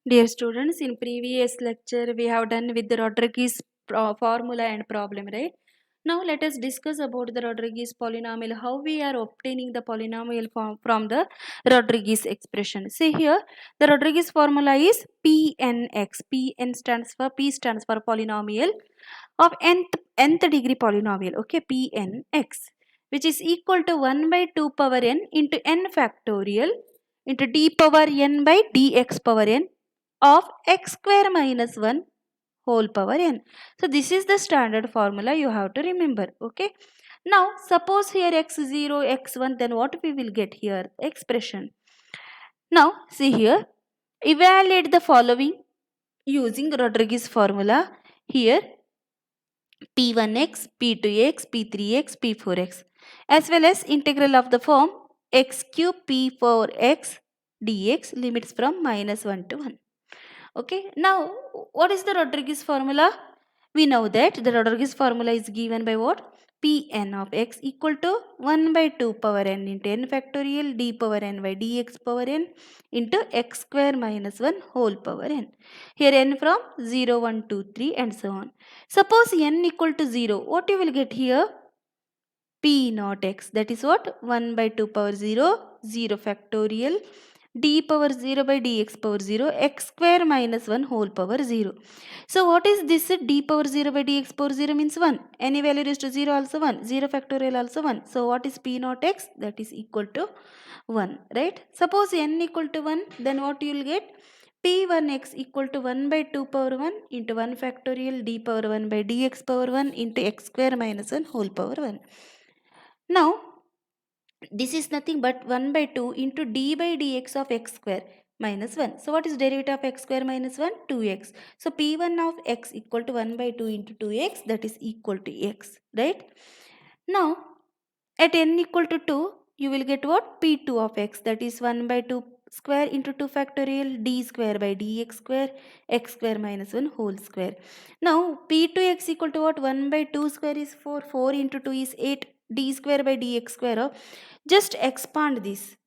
Dear students, in previous lecture we have done with the Rodriguez formula and problem, right? Now let us discuss about the Rodriguez polynomial, how we are obtaining the polynomial from the Rodriguez expression. See here, the Rodriguez formula is Pnx. P stands for polynomial of nth degree polynomial, okay, Pnx, which is equal to 1 by 2 power n into n factorial into d power n by dx power n of x square minus 1 whole power n. So this is the standard formula you have to remember, okay. Now suppose here x0 x1, then what we will get here expression. Now see here, evaluate the following using Rodriguez formula. Here p1x, p2x, p3x, p4x, as well as integral of the form x cube p4x dx, limits from -1 to 1. Okay, now what is the Rodriguez formula? We know that the Rodriguez formula is given by what? Pn of x equal to 1 by 2 power n into n factorial d power n by dx power n into x square minus 1 whole power n. Here n from 0, 1, 2, 3 and so on. Suppose n equal to 0, what you will get here? P naught x, that is what? 1 by 2 power 0, 0 factorial d power 0 by dx power 0 x square minus 1 whole power 0. So what is this? D power 0 by dx power 0 means 1. Any value is to 0 also 1. 0 factorial also 1. So what is P naught x? That is equal to 1, right? Suppose n equal to 1, then what you will get? P1x equal to 1 by 2 power 1 into 1 factorial d power 1 by dx power 1 into x square minus 1 whole power 1. Now this is nothing but 1 by 2 into d by dx of x square minus 1. So what is derivative of x square minus 1? 2x. So p1 of x equal to 1 by 2 into 2x, that is equal to x, right? Now at n equal to 2, you will get what? P2 of x, that is 1 by 2 square into 2 factorial d square by dx square x square minus 1 whole square. Now p2x equal to what? 1 by 2 square is 4, 4 into 2 is 8, d square by dx square. Just expand this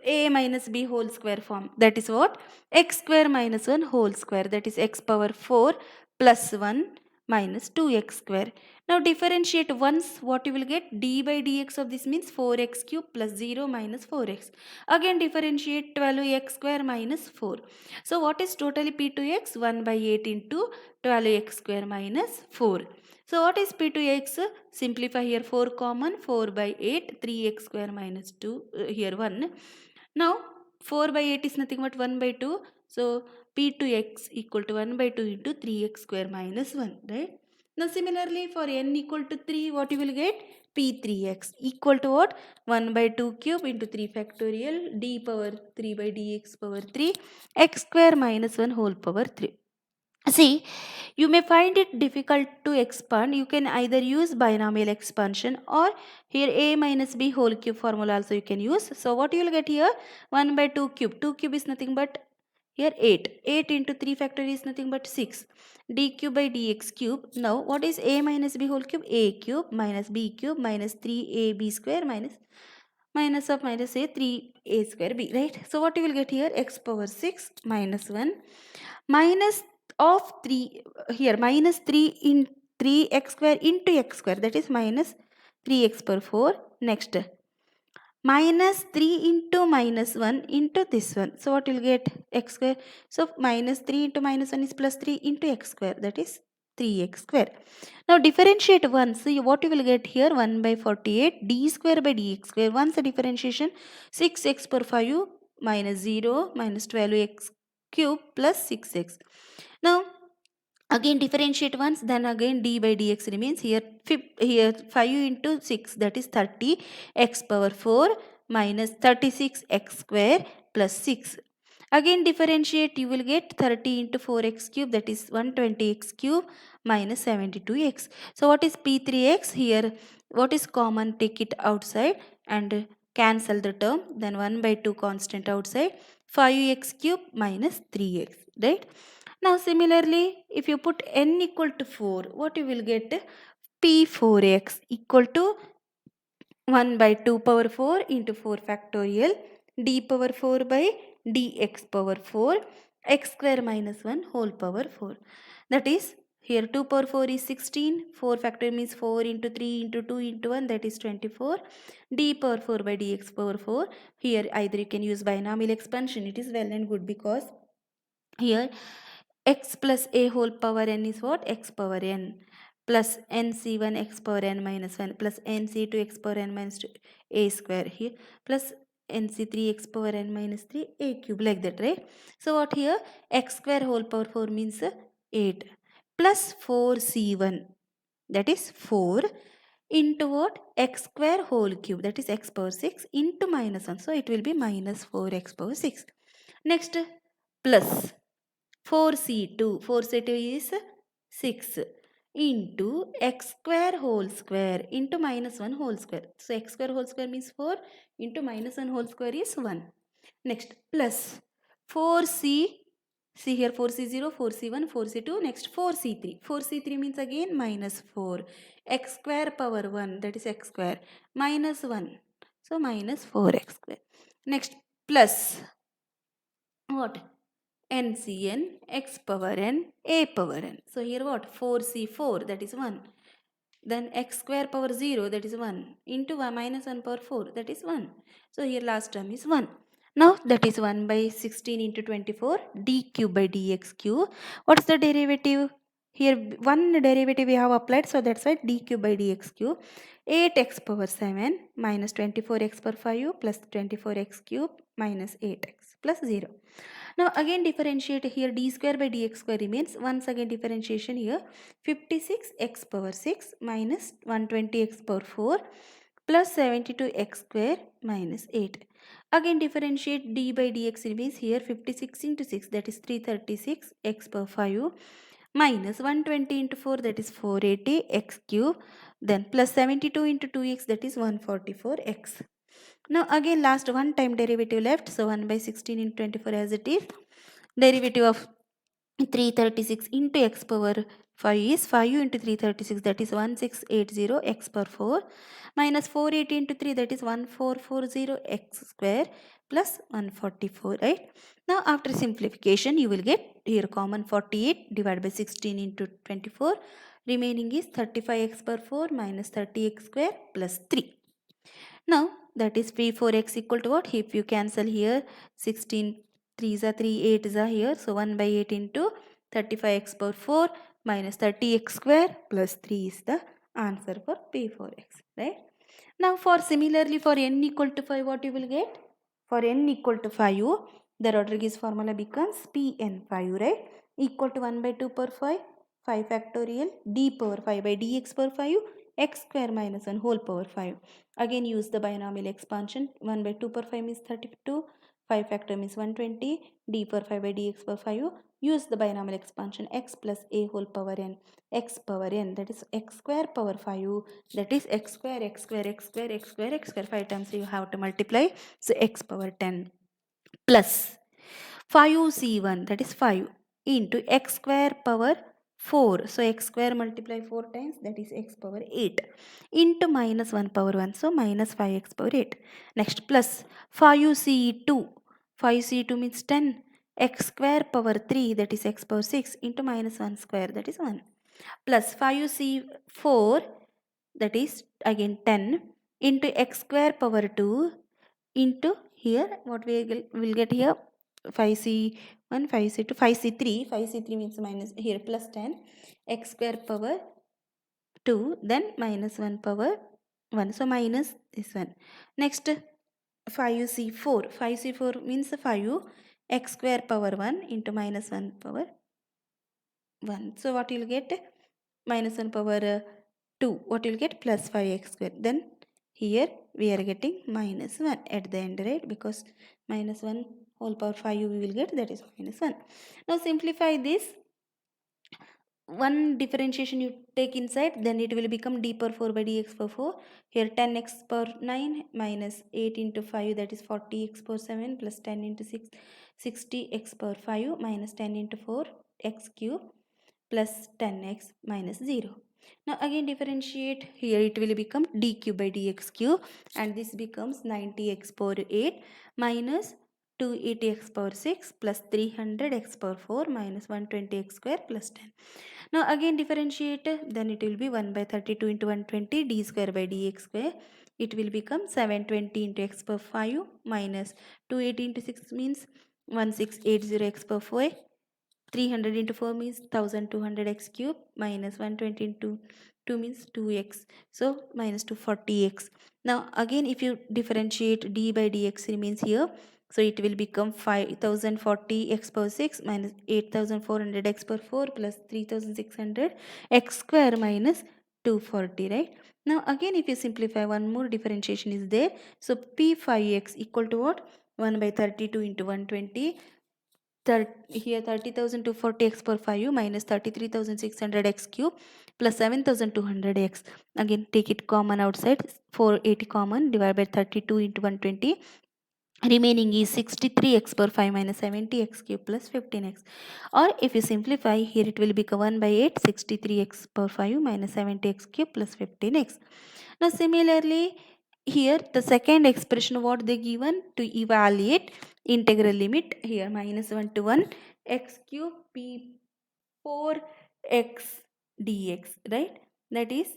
a minus b whole square form, that is what? X square minus 1 whole square, that is x power 4 plus 1 minus 2x square. Now differentiate once, what you will get? D by dx of this means 4x cube plus 0 minus 4x. Again differentiate 12x square minus 4. So what is totally p2x? 1 by 8 into 12x square minus 4. So what is p2x? Simplify here, 4 common, 4 by 8, 3x square minus 2, here 1. Now 4 by 8 is nothing but 1 by 2. So p2x equal to 1 by 2 into 3x square minus 1, right? Now similarly for n equal to 3, what you will get? P3x equal to what? 1 by 2 cube into 3 factorial d power 3 by dx power 3 x square minus 1 whole power 3. See, you may find it difficult to expand. You can either use binomial expansion or here a minus b whole cube formula also you can use. So what you will get here? 1 by 2 cube. 2 cube is nothing but here 8. 8 into 3 factorial is nothing but 6. D cube by dx cube. Now what is a minus b whole cube? A cube minus b cube minus 3ab square minus of minus a 3a square b, right? So what you will get here? X power 6 minus 1 minus of 3, here minus 3 in 3x square into x square, that is minus 3x per 4. Next minus 3 into minus 1 into this one. So what will get? X square. So minus 3 into minus 1 is plus 3 into x square, that is 3x square. Now differentiate once. So what you will get here? 1 by 48 d square by dx square. Once the differentiation, 6x per 5 minus 0 minus 12x cube plus 6x. Now again differentiate once, then again d by dx remains. Here 5 into 6, that is 30 x power 4 minus 36 x square plus 6. Again differentiate, you will get 30 into 4x cube, that is 120x cube minus 72x. So what is p3x? Here what is common? Take it outside and cancel the term. Then 1 by 2 constant outside, 5x cube minus 3x, right? Now similarly, if you put n equal to 4, what you will get? P4x equal to 1 by 2 power 4 into 4 factorial d power 4 by dx power 4 x square minus 1 whole power 4. That is, here 2 power 4 is 16. 4 factor means 4 into 3 into 2 into 1, that is 24. D power 4 by dx power 4. Here either you can use binomial expansion. It is well and good because here x plus a whole power n is what? X power n plus nc1 x power n minus 1 plus nc2 x power n minus 2 a square here plus nc3 x power n minus 3 a cube, like that, right? So what here? X square whole power 4 means 8 plus 4c1, that is 4 into what? X square whole cube, that is x power 6 into minus 1. So it will be minus 4x power 6. Next, plus 4c2. 4c2 is 6 into x square whole square into minus 1 whole square. So x square whole square means 4 into minus 1 whole square is 1. Next, plus 4c. See here 4c0, 4c1, 4c2. Next 4c3. 4c3 means again minus 4. X square power 1, that is x square, minus 1. So minus 4x square. Next, plus what? NCN x power n a power n. So here what? 4c4, that is 1. Then x square power 0, that is 1, into 1 minus 1 power 4, that is 1. So here last term is 1. Now that is 1 by 16 into 24 d cube by dx cube. What is the derivative? Here one derivative we have applied, so that's why d cube by dx cube. 8x power 7 minus 24x power 5 plus 24x cube minus 8x plus 0. Now again differentiate here, d square by dx square remains. Once again differentiation here, 56x power 6 minus 120x power 4 plus 72x square minus 8. Again differentiate, d by dx remains here 56 into 6, that is 336 x power 5 minus 120 into 4, that is 480 x cube, then plus 72 into 2x, that is 144 x. Now again last one time derivative left, so 1 by 16 into 24 as it is. Derivative of 336 into x power 5 is 5 into 336, that is 1680 x power 4 minus 480 into 3, that is 1440 x square plus 144, right? Now after simplification you will get here common 48 divided by 16 into 24, remaining is 35x power 4 minus 30x square plus 3. Now that is P4x equal to what? If you cancel here 16 3s are 3, 8 is here. So 1 by 8 into 35x power 4 minus 30x square plus 3 is the answer for P4x, right? Now for similarly for n equal to 5, what you will get? For n equal to 5, the Rodriguez formula becomes Pn5, right? Equal to 1 by 2 power 5, 5 factorial, d power 5 by dx power 5, x square minus 1 whole power 5. Again use the binomial expansion. 1 by 2 power 5 means 32, 5 factor means 120, d power 5 by dx power 5. Use the binomial expansion, x plus a whole power n, x power n, that is x square power 5, that is x square, x square, x square, x square, x square, 5 times you have to multiply, so x power 10 plus 5c1, that is 5, into x square power 4. So x square multiply 4 times, that is x power 8, into minus 1 power 1. So minus 5x power 8. Next plus 5c2. 5c2 means 10. X square power 3, that is x power 6, into minus 1 square, that is 1. Plus 5c4, that is again 10, into x square power 2, into here what we will get here 5c1, 5c2, 5c3. 5c3 means minus here plus 10 x square power 2, then minus 1 power 1. So minus this one. Next 5c4. 5c4 means 5 x square power 1 into minus 1 power 1. So what you will get? Minus 1 power 2. What you will get? Plus 5x square. Then here we are getting minus 1 at the end, right? Because minus 1 whole power 5 we will get, that is minus 1. Now simplify this. One differentiation you take inside, then it will become d power 4 by dx power 4. Here 10x power 9 minus 8 into 5, that is 40x power 7 plus 10 into 6, 60x power 5 minus 10 into 4 x cube plus 10x minus 0. Now again differentiate, here it will become d cube by dx cube, and this becomes 90x power 8 minus 280x power 6 plus 300x power 4 minus 120x square plus 10. Now again differentiate, then it will be 1 by 32 into 120 d square by dx square. It will become 720 into x power 5 minus 280 into 6 means 1680x power 4. 300 into 4 means 1200x cube minus 120 into 2 means 2x. So minus 240x. Now again if you differentiate d by dx remains here. So it will become 5040 x power 6 minus 8400 x power 4 plus 3600 x square minus 240, right? Now again if you simplify, one more differentiation is there. So p5x equal to what? 1 by 32 into 120. Here 30,240 x per 5 minus 33,600 x cube plus 7,200 x. Again take it common outside. 480 common, divide by 32 into 120. Remaining is 63x per 5 minus 70x cube plus 15x. Or if you simplify, here it will become 1 by 8, 63x per 5 minus 70x cube plus 15x. Now similarly, here the second expression what they given to evaluate integral limit, here minus 1 to 1 x cube p 4x dx, right? That is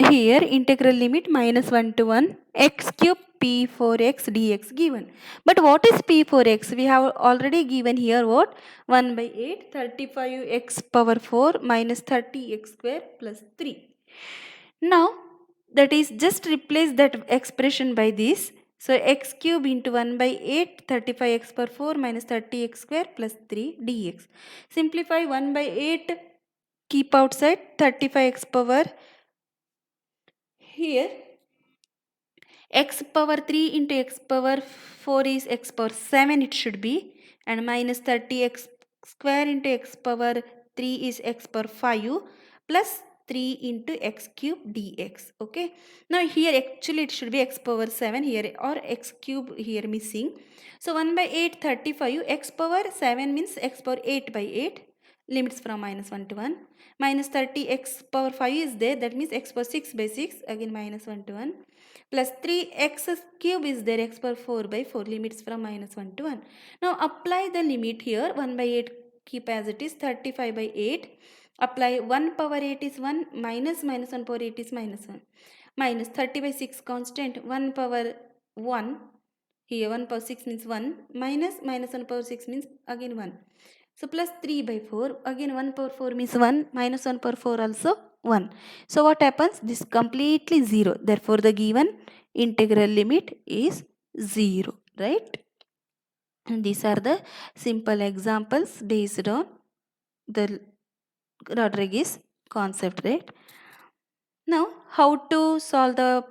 here integral limit minus 1 to 1 x cube p4x dx given. But what is p4x? We have already given here what? 1 by 8 35x power 4 minus 30x square plus 3. Now that is just replace that expression by this. So x cube into 1 by 8 35x power 4 minus 30x square plus 3 dx. Simplify 1 by 8, keep outside 35x power. Here x power 3 into x power 4 is x power 7 it should be, and minus 30x square into x power 3 is x power 5 plus 3 into x cube dx. Okay, now here actually it should be x power 7 here, or x cube here missing. So 1 by 8 35, x power 7 means x power 8 by 8, limits from minus 1 to 1, minus 30 x power 5 is there, that means x power 6 by 6, again minus 1 to 1, plus 3x cube is there, x power 4 by 4, limits from minus 1 to 1. Now apply the limit here, 1 by 8 keep as it is, 35 by 8, apply 1 power 8 is 1, minus 1 power 8 is minus 1, minus 30 by 6 constant, 1 power 1, here 1 power 6 means 1, minus 1 power 6 means again 1. So plus 3 by 4, again 1 power 4 means 1, minus 1 power 4 also 1. So what happens? This completely 0. Therefore the given integral limit is 0, right? And these are the simple examples based on the Rodriguez concept, right? Now, how to solve the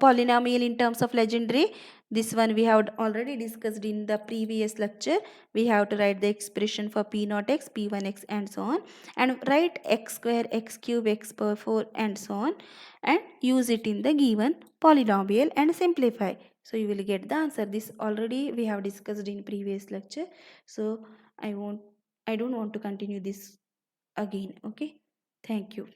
polynomial in terms of legendary? This one we have already discussed in the previous lecture. We have to write the expression for p0 x, p1x and so on, and write x square, x cube, x power 4 and so on, and use it in the given polynomial and simplify. So you will get the answer. This already we have discussed in previous lecture. So I don't want to continue this again. Okay. Thank you.